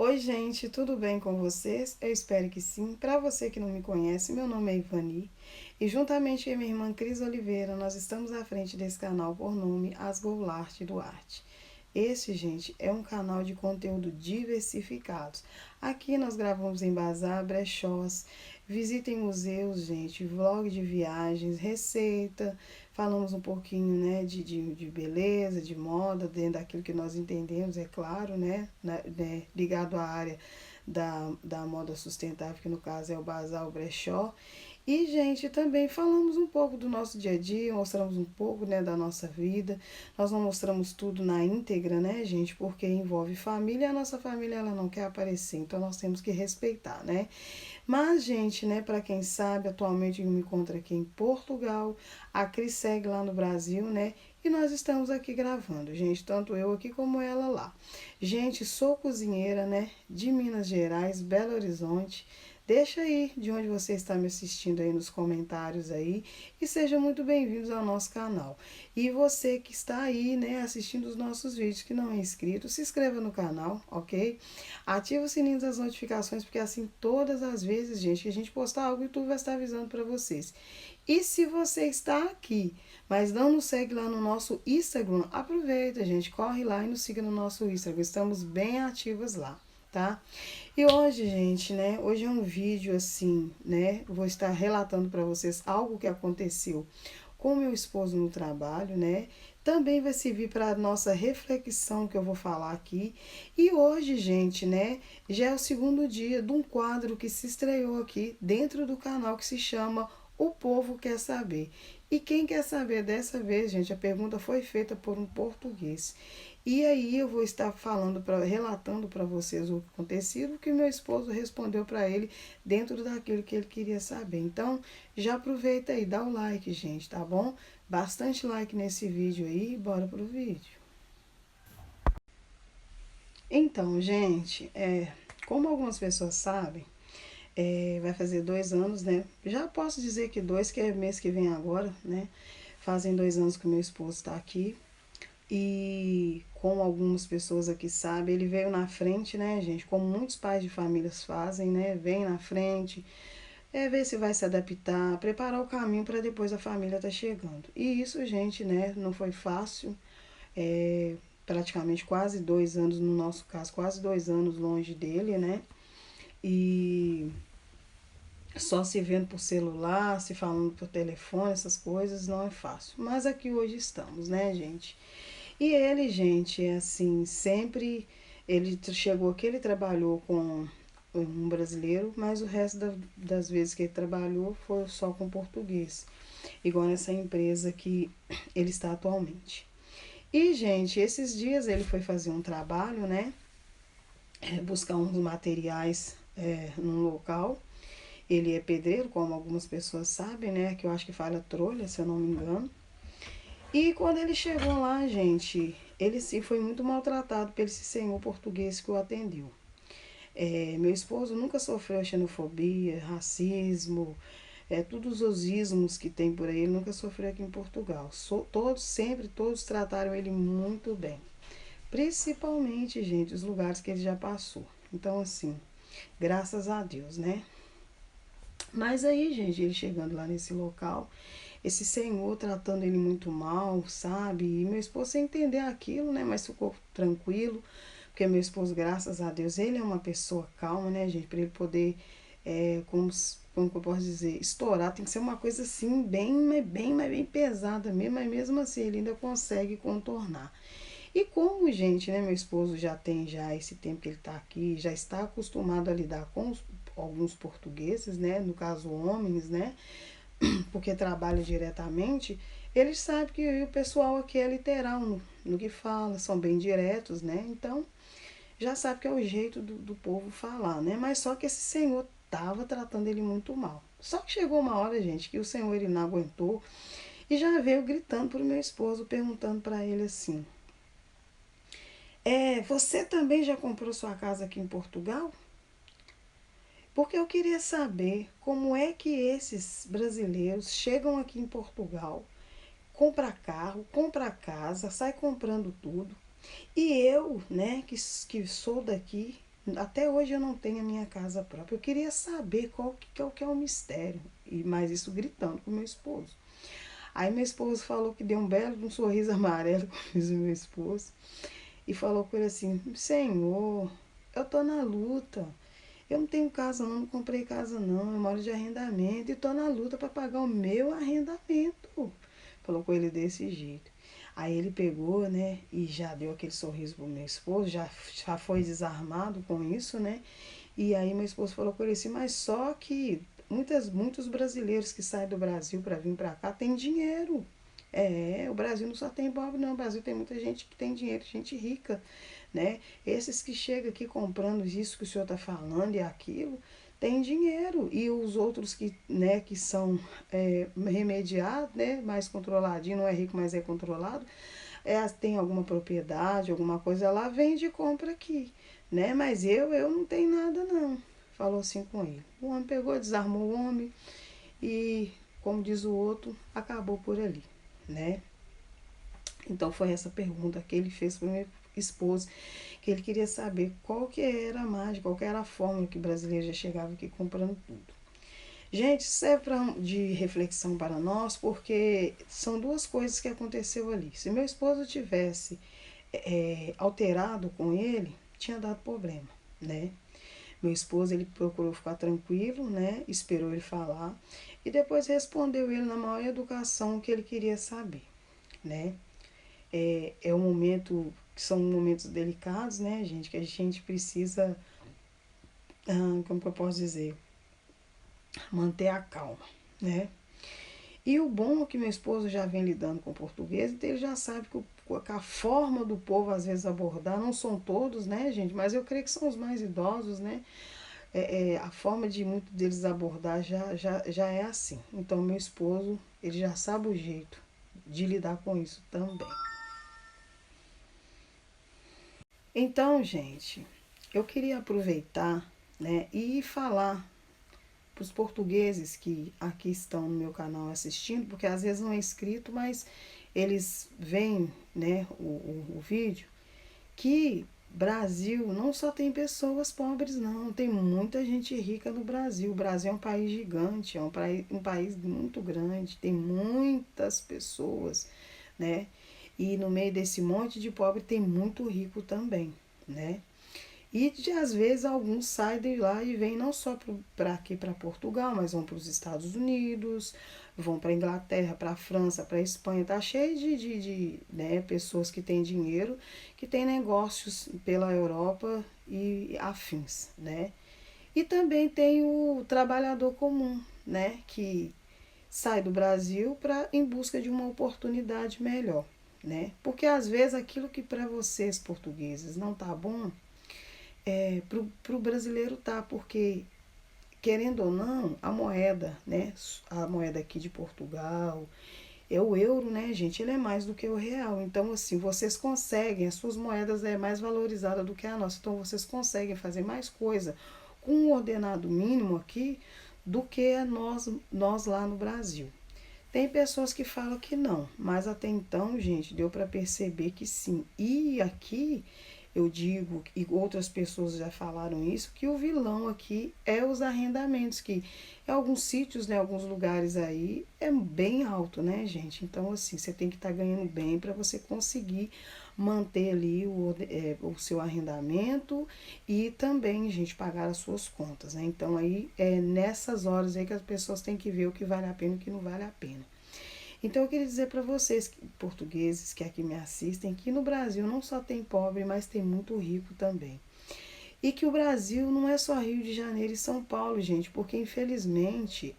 Oi, gente, tudo bem com vocês? Eu espero que sim. Para você que não me conhece, meu nome é Ivani e juntamente com a minha irmã Cris Oliveira, nós estamos à frente desse canal por nome As Goulart Duarte. Esse, gente, é um canal de conteúdo diversificados. Aqui nós gravamos em bazar, brechós, visitem museus, gente, vlog de viagens, receita, falamos um pouquinho, né, de beleza, de moda, dentro daquilo que nós entendemos, é claro, né, ligado à área da moda sustentável, que no caso é o bazar, o brechó. E, gente, também falamos um pouco do nosso dia a dia, mostramos um pouco, né, da nossa vida. Nós não mostramos tudo na íntegra, né, gente, porque envolve família e a nossa família ela não quer aparecer, então nós temos que respeitar, né? Mas, gente, né, para quem sabe, atualmente eu me encontro aqui em Portugal, a Cris segue lá no Brasil, né? E nós estamos aqui gravando, gente, tanto eu aqui como ela lá. Gente, sou cozinheira, né, de Minas Gerais, Belo Horizonte. Deixa aí de onde você está me assistindo aí nos comentários aí e sejam muito bem-vindos ao nosso canal. E você que está aí, né, assistindo os nossos vídeos que não é inscrito, se inscreva no canal, ok? Ativa o sininho das notificações, porque assim todas as vezes, gente, que a gente postar algo, o YouTube vai estar avisando para vocês. E se você está aqui, mas não nos segue lá no nosso Instagram, aproveita, gente, corre lá e nos siga no nosso Instagram. Estamos bem ativas lá, tá? E hoje, gente, né? Hoje é um vídeo assim, né? Vou estar relatando para vocês algo que aconteceu com meu esposo no trabalho, né? Também vai servir para a nossa reflexão que eu vou falar aqui. E hoje, gente, né? Já é o segundo dia de um quadro que se estreou aqui dentro do canal que se chama O Povo Quer Saber. E quem quer saber dessa vez, gente, a pergunta foi feita por um português. E aí eu vou estar relatando para vocês o acontecido que meu esposo respondeu para ele dentro daquilo que ele queria saber. Então, já aproveita aí, dá o like, gente, tá bom? Bastante like nesse vídeo aí, bora pro vídeo. Então, gente, como algumas pessoas sabem, vai fazer 2 anos, né? Já posso dizer que dois, que é mês que vem agora, né? Fazem 2 anos que meu esposo está aqui. E como algumas pessoas aqui sabem, ele veio na frente, né, gente? Como muitos pais de famílias fazem, né? Vem na frente, ver se vai se adaptar, preparar o caminho para depois a família tá chegando. E isso, gente, né, não foi fácil. É, praticamente quase 2 anos, no nosso caso, quase 2 anos longe dele, né? E só se vendo por celular, se falando por telefone, essas coisas, não é fácil. Mas aqui hoje estamos, né, gente? E ele, gente, é assim, sempre. Ele chegou aqui, ele trabalhou com um brasileiro, mas o resto das vezes que ele trabalhou foi só com português. Igual nessa empresa que ele está atualmente. E, gente, esses dias ele foi fazer um trabalho, né? Buscar uns materiais num local. Ele é pedreiro, como algumas pessoas sabem, né? Que eu acho que fala trolha, se eu não me engano. E quando ele chegou lá, gente, ele sim foi muito maltratado por esse senhor português que o atendeu. Meu esposo nunca sofreu xenofobia, racismo, todos os ismos que tem por aí, ele nunca sofreu aqui em Portugal. Todos trataram ele muito bem. Principalmente, gente, os lugares que ele já passou. Então, assim, graças a Deus, né? Mas aí, gente, ele chegando lá nesse local, esse senhor tratando ele muito mal, sabe? E meu esposo sem entender aquilo, né? Mas ficou tranquilo, porque meu esposo, graças a Deus, ele é uma pessoa calma, né, gente? Para ele poder, como que eu posso dizer, estourar, tem que ser uma coisa assim, bem pesada mesmo, mas mesmo assim ele ainda consegue contornar. E como, gente, né, meu esposo já tem já esse tempo que ele está aqui, já está acostumado a lidar com alguns portugueses, né, no caso homens, né, porque trabalha diretamente, ele sabe que o pessoal aqui é literal no que fala, são bem diretos, né? Então, já sabe que é o jeito do povo falar, né? Mas só que esse senhor tava tratando ele muito mal. Só que chegou uma hora, gente, que o senhor ele não aguentou e já veio gritando pro meu esposo, perguntando para ele assim: você também já comprou sua casa aqui em Portugal? Porque eu queria saber como é que esses brasileiros chegam aqui em Portugal, compra carro, compra casa, sai comprando tudo. E eu, né, que sou daqui, Até hoje eu não tenho a minha casa própria. Eu queria saber qual que é o mistério. Mas isso gritando com meu esposo. Aí meu esposo falou que deu um belo um sorriso amarelo, como diz o meu esposo. E falou com ele assim, Senhor, eu tô na luta. Eu não tenho casa não comprei casa não, eu moro de arrendamento e tô na luta para pagar o meu arrendamento. Falou com ele desse jeito. Aí ele pegou, né, e já deu aquele sorriso pro meu esposo, já foi desarmado com isso, né? E aí meu esposo falou com ele assim, mas só que muitos brasileiros que saem do Brasil para vir para cá têm dinheiro. O Brasil não só tem pobre não, o Brasil tem muita gente que tem dinheiro, gente rica, né? Esses que chegam aqui comprando isso que o senhor está falando e aquilo, tem dinheiro. E os outros que, né, que são remediados, né, mais controladinho, não é rico, mas é controlado, tem alguma propriedade, alguma coisa lá, vende e compra aqui, né? Mas eu não tenho nada não. Falou assim com ele. O homem pegou, desarmou o homem e, como diz o outro, acabou por ali, né? Então foi essa pergunta que ele fez para o meu esposo, que ele queria saber qual que era a mágica, qual que era a fórmula que o brasileiro já chegava aqui comprando tudo. Gente, serve de reflexão para nós, porque são duas coisas que aconteceu ali. Se meu esposo tivesse alterado com ele, tinha dado problema, né? Meu esposo, ele procurou ficar tranquilo, né? Esperou ele falar e depois respondeu ele na maior educação o que ele queria saber, né? É um momento, são momentos delicados, né, gente? Que a gente precisa, como que eu posso dizer, manter a calma, né? E o bom é que meu esposo já vem lidando com português, então ele já sabe que a forma do povo às vezes abordar, não são todos, né, gente? Mas eu creio que são os mais idosos, né? A forma de muitos deles abordar já é assim. Então meu esposo, ele já sabe o jeito de lidar com isso também. Então, gente, eu queria aproveitar, né, e falar para os portugueses que aqui estão no meu canal assistindo, porque às vezes não é inscrito, mas eles veem, né, o vídeo, que Brasil não só tem pessoas pobres não, tem muita gente rica no Brasil. O Brasil é um país gigante, é um país muito grande, tem muitas pessoas, né? E no meio desse monte de pobre tem muito rico também, né? E às vezes alguns saem de lá e vêm não só para aqui, para Portugal, mas vão para os Estados Unidos, vão para Inglaterra, para França, para Espanha. Tá cheio de né, pessoas que têm dinheiro, que têm negócios pela Europa e afins, né? E também tem o trabalhador comum, né? Que sai do Brasil em busca de uma oportunidade melhor, né? Porque às vezes aquilo que para vocês portugueses não tá bom, pro brasileiro tá, porque querendo ou não, a moeda, né, a moeda aqui de Portugal, é o euro, né, gente, ele é mais do que o real. Então, assim, vocês conseguem, as suas moedas é mais valorizada do que a nossa. Então, vocês conseguem fazer mais coisa com um ordenado mínimo aqui do que nós lá no Brasil. Tem pessoas que falam que não, mas até então, gente, deu para perceber que sim. E aqui eu digo, e outras pessoas já falaram isso, que o vilão aqui é os arrendamentos, que em alguns sítios, né, alguns lugares aí, é bem alto, né, gente? Então, assim, você tem que estar ganhando bem para você conseguir manter ali o seu arrendamento e também, gente, pagar as suas contas, né? Então, aí, é nessas horas aí que as pessoas têm que ver o que vale a pena e o que não vale a pena. Então eu queria dizer para vocês, portugueses que aqui me assistem, que no Brasil não só tem pobre, mas tem muito rico também. E que o Brasil não é só Rio de Janeiro e São Paulo, gente, porque infelizmente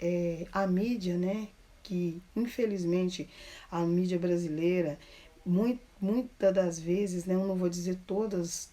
a mídia, né, que infelizmente a mídia brasileira, muitas das vezes, né, eu não vou dizer todos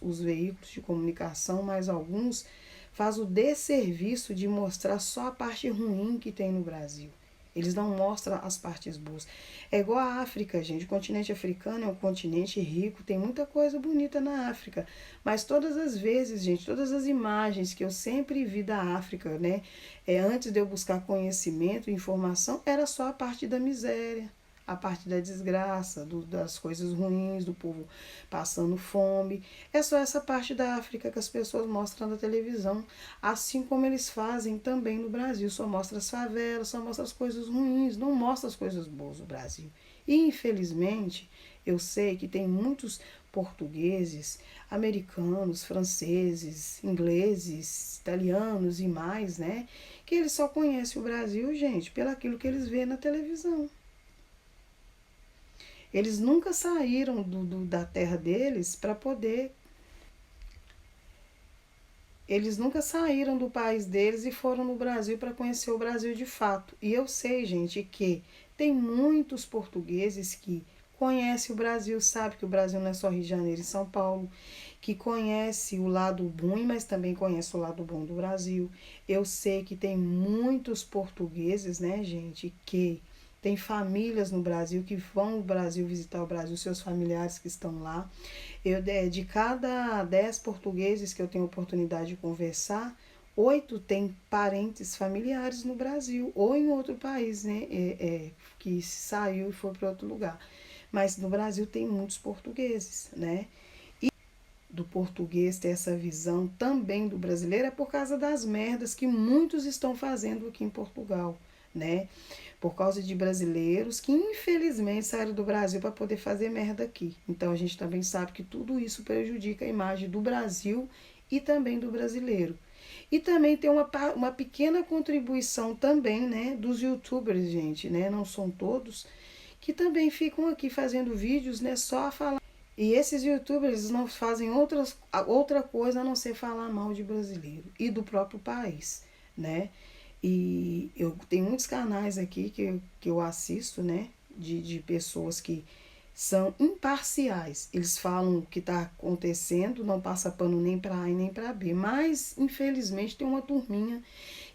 os veículos de comunicação, mas alguns faz o desserviço de mostrar só a parte ruim que tem no Brasil. Eles não mostram as partes boas. É igual a África, gente. O continente africano é um continente rico, tem muita coisa bonita na África. Mas todas as vezes, gente, todas as imagens que eu sempre vi da África, né? Antes de eu buscar conhecimento e informação, era só a parte da miséria, A parte da desgraça, das coisas ruins, do povo passando fome. É só essa parte da África que as pessoas mostram na televisão. Assim como eles fazem também no Brasil. Só mostra as favelas, só mostra as coisas ruins, não mostra as coisas boas do Brasil. E infelizmente, eu sei que tem muitos portugueses, americanos, franceses, ingleses, italianos e mais, né? Que eles só conhecem o Brasil, gente, pelo aquilo que eles vêem na televisão. Eles nunca saíram da terra deles para poder. Eles nunca saíram do país deles e foram no Brasil para conhecer o Brasil de fato. E eu sei, gente, que tem muitos portugueses que conhecem o Brasil, sabe que o Brasil não é só Rio de Janeiro e São Paulo, que conhece o lado ruim, mas também conhece o lado bom do Brasil. Eu sei que tem muitos portugueses, né, gente, que tem famílias no Brasil que vão ao Brasil visitar o Brasil, seus familiares que estão lá. De cada 10 portugueses que eu tenho oportunidade de conversar, 8 têm parentes familiares no Brasil ou em outro país, né? Que saiu e foi para outro lugar. Mas no Brasil tem muitos portugueses, né? E do português ter essa visão também do brasileiro é por causa das merdas que muitos estão fazendo aqui em Portugal, né? Por causa de brasileiros que infelizmente saíram do Brasil para poder fazer merda aqui. Então a gente também sabe que tudo isso prejudica a imagem do Brasil e também do brasileiro. E também tem uma pequena contribuição também, né, dos youtubers, gente, né, não são todos, que também ficam aqui fazendo vídeos, né, só a falar. E esses youtubers não fazem outra coisa a não ser falar mal de brasileiro e do próprio país, né? E eu tenho muitos canais aqui que eu assisto, né? De pessoas que são imparciais. Eles falam o que está acontecendo, não passa pano nem para A e nem para B. Mas, infelizmente, tem uma turminha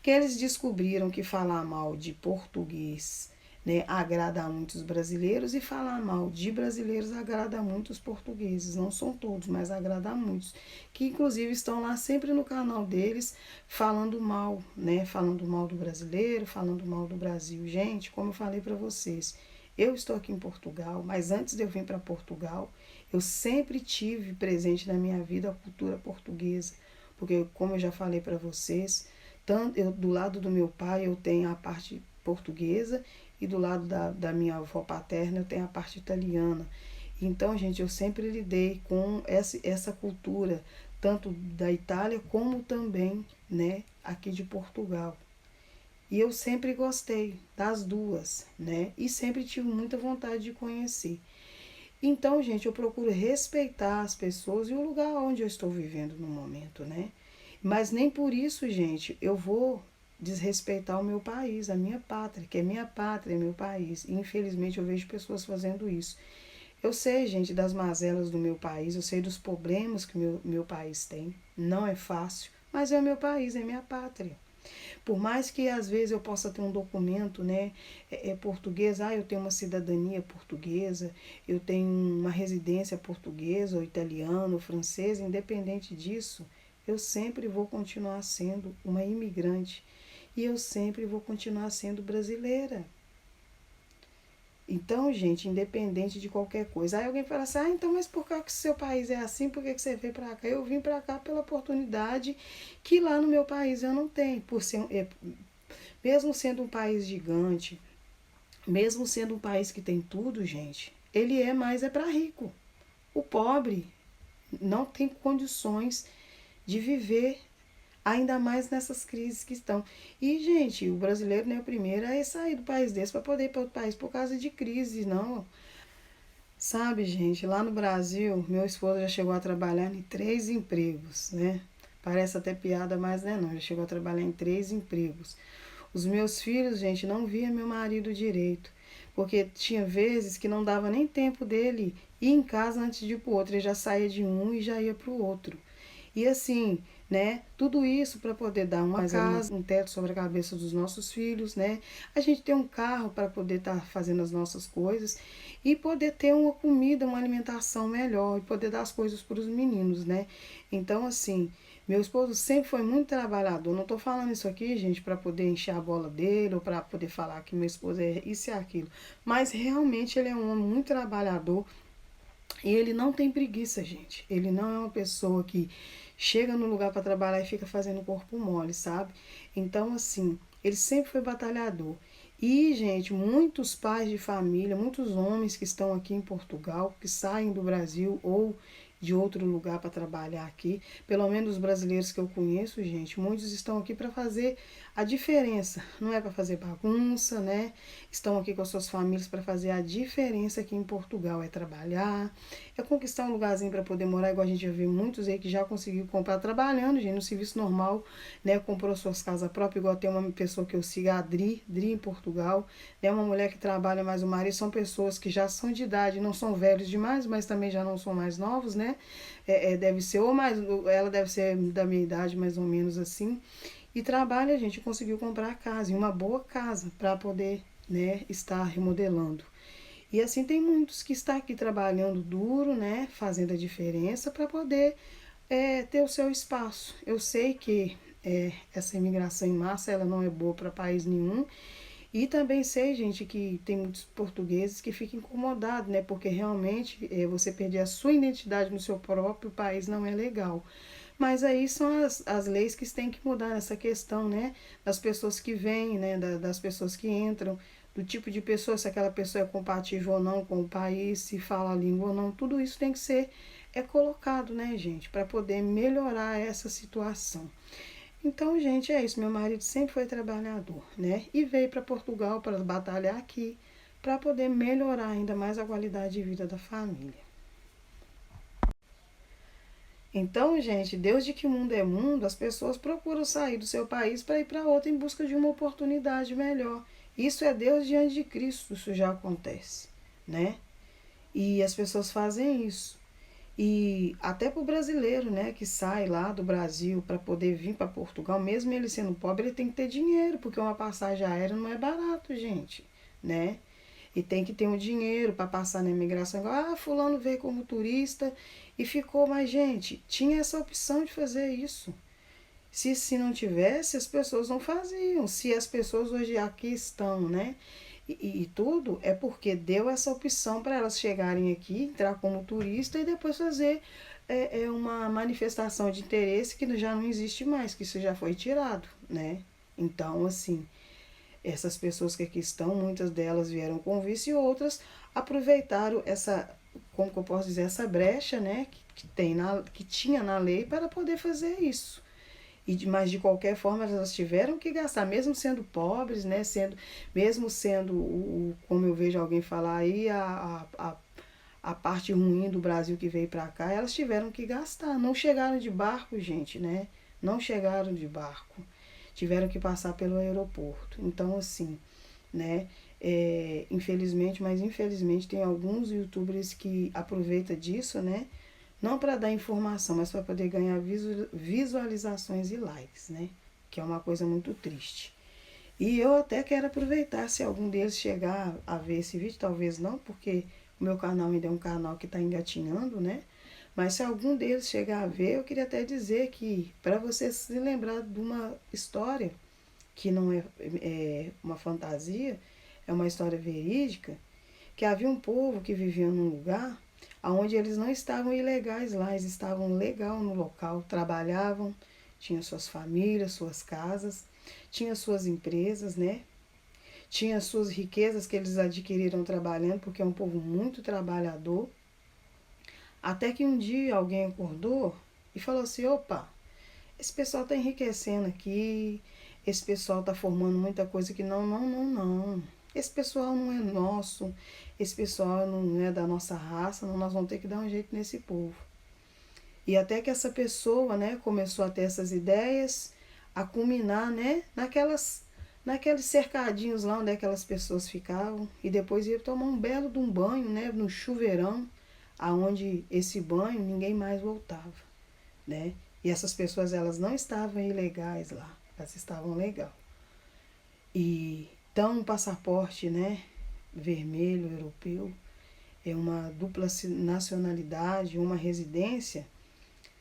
que eles descobriram que falar mal de português, né, agrada a muitos brasileiros e falar mal de brasileiros agrada a muitos portugueses. Não são todos, mas agrada a muitos. Que inclusive estão lá sempre no canal deles falando mal, né? Falando mal do brasileiro, falando mal do Brasil. Gente, como eu falei para vocês, eu estou aqui em Portugal, mas antes de eu vir para Portugal, eu sempre tive presente na minha vida a cultura portuguesa. Porque, como eu já falei para vocês, tanto do lado do meu pai eu tenho a parte portuguesa e do lado da minha avó paterna eu tenho a parte italiana. Então, gente, eu sempre lidei com essa cultura, tanto da Itália como também, né, aqui de Portugal. E eu sempre gostei das duas, né, e sempre tive muita vontade de conhecer. Então, gente, eu procuro respeitar as pessoas e o lugar onde eu estou vivendo no momento, né? Mas nem por isso, gente, eu vou desrespeitar o meu país, a minha pátria, que é minha pátria, é meu país. E, infelizmente, eu vejo pessoas fazendo isso. Eu sei, gente, das mazelas do meu país, eu sei dos problemas que o meu país tem. Não é fácil, mas é o meu país, é minha pátria. Por mais que às vezes eu possa ter um documento, né, português, eu tenho uma cidadania portuguesa, eu tenho uma residência portuguesa, ou italiana, ou francesa, independente disso, eu sempre vou continuar sendo uma imigrante e eu sempre vou continuar sendo brasileira. Então, gente, independente de qualquer coisa. Aí alguém fala assim, então, mas por que seu país é assim? Por que você veio pra cá? Eu vim pra cá pela oportunidade que lá no meu país eu não tenho. Mesmo sendo um país gigante, mesmo sendo um país que tem tudo, gente, ele é mais pra rico. O pobre não tem condições de viver, ainda mais nessas crises que estão. E, gente, o brasileiro não é o primeiro a sair do país desse para poder ir para outro país por causa de crise, não. Sabe, gente, lá no Brasil, meu esposo já chegou a trabalhar em 3 empregos, né? Parece até piada, mas não é não. Já chegou a trabalhar em 3 empregos. Os meus filhos, gente, não via meu marido direito. Porque tinha vezes que não dava nem tempo dele ir em casa antes de ir pro outro. Ele já saía de um e já ia pro outro. E assim, né, tudo isso para poder dar uma casa, um teto sobre a cabeça dos nossos filhos, né, a gente ter um carro para poder estar fazendo as nossas coisas e poder ter uma comida, uma alimentação melhor e poder dar as coisas para os meninos, né. Então, assim, meu esposo sempre foi muito trabalhador. Não estou falando isso aqui, gente, para poder encher a bola dele ou para poder falar que meu esposo é isso e aquilo. Mas realmente ele é um homem muito trabalhador e ele não tem preguiça, gente. Ele não é uma pessoa que chega no lugar para trabalhar e fica fazendo corpo mole, sabe? Então, assim, ele sempre foi batalhador. E, gente, muitos pais de família, muitos homens que estão aqui em Portugal, que saem do Brasil ou de outro lugar para trabalhar aqui, pelo menos os brasileiros que eu conheço, gente, muitos estão aqui para fazer a diferença, não é para fazer bagunça, né? Estão aqui com as suas famílias para fazer a diferença aqui em Portugal, é trabalhar, é conquistar um lugarzinho para poder morar, igual a gente já vê muitos aí que já conseguiu comprar trabalhando, gente, no serviço normal, né? Comprou suas casas próprias, igual tem uma pessoa que eu sigo, a Dri em Portugal, é uma mulher que trabalha mais o marido, são pessoas que já são de idade, não são velhos demais, mas também já não são mais novos, né? Deve ser, ou mais, ela deve ser da minha idade, mais ou menos assim. E trabalha, a gente conseguiu comprar a casa, e uma boa casa, para poder, né, estar remodelando. E assim tem muitos que estão aqui trabalhando duro, né, fazendo a diferença para poder ter o seu espaço. Eu sei que essa imigração em massa ela não é boa para país nenhum. E também sei, gente, que tem muitos portugueses que ficam incomodados, né? Porque realmente você perder a sua identidade no seu próprio país não é legal. Mas aí são as leis que têm que mudar nessa questão, né? Das pessoas que vêm, né? Das pessoas que entram, do tipo de pessoa, se aquela pessoa é compatível ou não com o país, se fala a língua ou não. Tudo isso tem que ser colocado, né, gente? Para poder melhorar essa situação. Então, gente, é isso. Meu marido sempre foi trabalhador, né? E veio para Portugal para batalhar aqui, para poder melhorar ainda mais a qualidade de vida da família. Então, gente, desde que o mundo é mundo, as pessoas procuram sair do seu país para ir para outro em busca de uma oportunidade melhor. Isso é Deus diante de Cristo, isso já acontece, né? E as pessoas fazem isso. E até para o brasileiro, né, que sai lá do Brasil para poder vir para Portugal, mesmo ele sendo pobre, ele tem que ter dinheiro, porque uma passagem aérea não é barato, gente, né? E tem que ter um dinheiro para passar na imigração. Ah, fulano veio como turista e ficou, mas gente, tinha essa opção de fazer isso. Se não tivesse, as pessoas não faziam. Se as pessoas hoje aqui estão, né? E tudo é porque deu essa opção para elas chegarem aqui, entrar como turista e depois fazer uma manifestação de interesse que já não existe mais, que isso já foi tirado, né? Então, assim, essas pessoas que aqui estão, muitas delas vieram com vício e outras aproveitaram essa, como que eu posso dizer, essa brecha, né, que tinha na lei para poder fazer isso. Mas de qualquer forma elas tiveram que gastar, mesmo sendo pobres, né? Mesmo sendo, como eu vejo alguém falar aí, a parte ruim do Brasil que veio para cá, elas tiveram que gastar. Não chegaram de barco, gente, né? Não chegaram de barco. Tiveram que passar pelo aeroporto. Então, assim, né? Infelizmente, mas infelizmente tem alguns youtubers que aproveitam disso, né? Não para dar informação, mas para poder ganhar visualizações e likes, né? Que é uma coisa muito triste. E eu até quero aproveitar se algum deles chegar a ver esse vídeo, talvez não, porque o meu canal ainda é um canal que está engatinhando, né? Mas se algum deles chegar a ver, eu queria até dizer que para você se lembrar de uma história que não é uma fantasia, é uma história verídica, que havia um povo que vivia num lugar onde eles não estavam ilegais lá, eles estavam legal no local, trabalhavam, tinham suas famílias, suas casas, tinham suas empresas, né? Tinha suas riquezas que eles adquiriram trabalhando, porque é um povo muito trabalhador. Até que um dia alguém acordou e falou assim, opa, esse pessoal está enriquecendo aqui, esse pessoal está formando muita coisa que não. Esse pessoal não é nosso, esse pessoal não é da nossa raça, não, nós vamos ter que dar um jeito nesse povo. E até que essa pessoa, né, começou a ter essas ideias, a culminar, né, naqueles cercadinhos lá onde aquelas pessoas ficavam, e depois ia tomar um belo de um banho, né, no chuveirão, aonde esse banho ninguém mais voltava, né? E essas pessoas, elas não estavam ilegais lá, elas estavam legal. E então um passaporte, né, vermelho, europeu, é uma dupla nacionalidade, uma residência.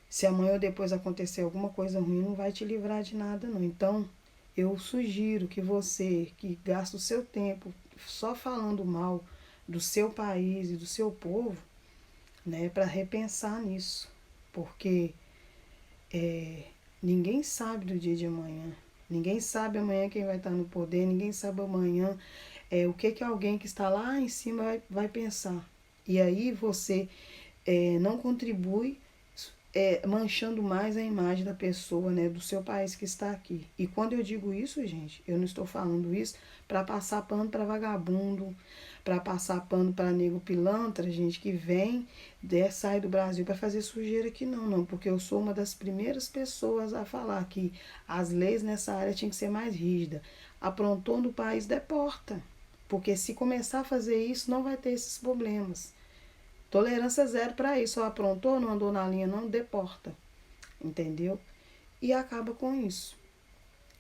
Se amanhã ou depois acontecer alguma coisa ruim, não vai te livrar de nada, não. Então, eu sugiro que você, que gasta o seu tempo só falando mal do seu país e do seu povo, né, para repensar nisso. Porque ninguém sabe do dia de amanhã. Ninguém sabe amanhã quem vai estar no poder, ninguém sabe amanhã o que alguém que está lá em cima vai pensar. E aí você não contribui manchando mais a imagem da pessoa, né, do seu país que está aqui. E quando eu digo isso, gente, eu não estou falando isso para passar pano para vagabundo, para passar pano para nego pilantra, gente, que vem, sai do Brasil para fazer sujeira aqui, não, porque eu sou uma das primeiras pessoas a falar que as leis nessa área tinham que ser mais rígidas. Aprontou no país, deporta. Porque se começar a fazer isso, não vai ter esses problemas. Tolerância zero para isso. Só aprontou, não andou na linha, não, deporta. Entendeu? E acaba com isso.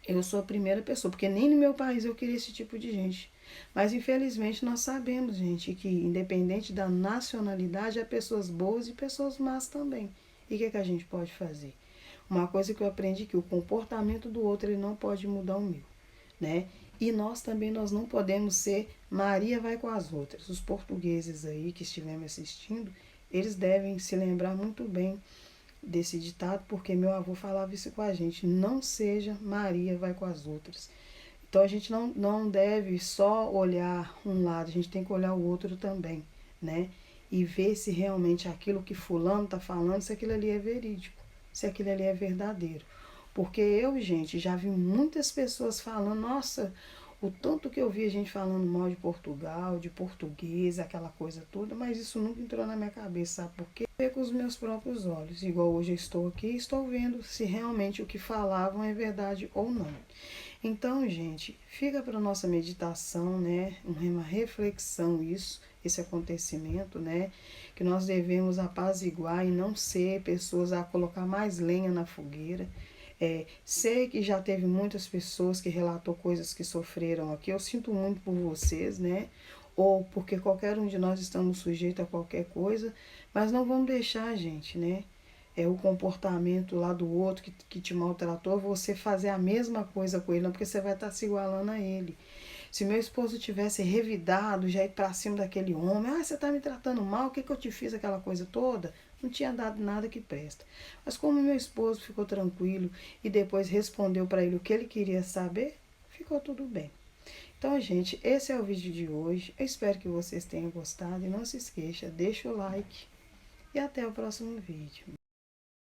Eu sou a primeira pessoa, porque nem no meu país eu queria esse tipo de gente. Mas infelizmente nós sabemos, gente, que independente da nacionalidade, há pessoas boas e pessoas más também. E o que a gente pode fazer? Uma coisa que eu aprendi é que o comportamento do outro ele não pode mudar o meu, né? E nós também nós não podemos ser Maria vai com as outras. Os portugueses aí que estiverem me assistindo, eles devem se lembrar muito bem desse ditado, porque meu avô falava isso com a gente. Não seja Maria vai com as outras. Então a gente não deve só olhar um lado, a gente tem que olhar o outro também, né? E ver se realmente aquilo que fulano está falando, se aquilo ali é verídico, se aquilo ali é verdadeiro. Porque eu, gente, já vi muitas pessoas falando, nossa, o tanto que eu vi a gente falando mal de Portugal, de português, aquela coisa toda, mas isso nunca entrou na minha cabeça, sabe por quê? Eu vi com os meus próprios olhos, igual hoje eu estou aqui, estou vendo se realmente o que falavam é verdade ou não. Então, gente, fica para nossa meditação, né? Uma reflexão isso, esse acontecimento, né? Que nós devemos apaziguar e não ser pessoas a colocar mais lenha na fogueira. Sei que já teve muitas pessoas que relatou coisas que sofreram aqui. Eu sinto muito por vocês, né? Ou porque qualquer um de nós estamos sujeitos a qualquer coisa, mas não vamos deixar, gente, né? O comportamento lá do outro que te maltratou, você fazer a mesma coisa com ele, não, porque você vai estar se igualando a ele. Se meu esposo tivesse revidado, já ir pra cima daquele homem, você tá me tratando mal, o que eu te fiz, aquela coisa toda? Não tinha dado nada que presta. Mas como meu esposo ficou tranquilo e depois respondeu para ele o que ele queria saber, ficou tudo bem. Então, gente, esse é o vídeo de hoje. Eu espero que vocês tenham gostado e não se esqueça, deixa o like e até o próximo vídeo.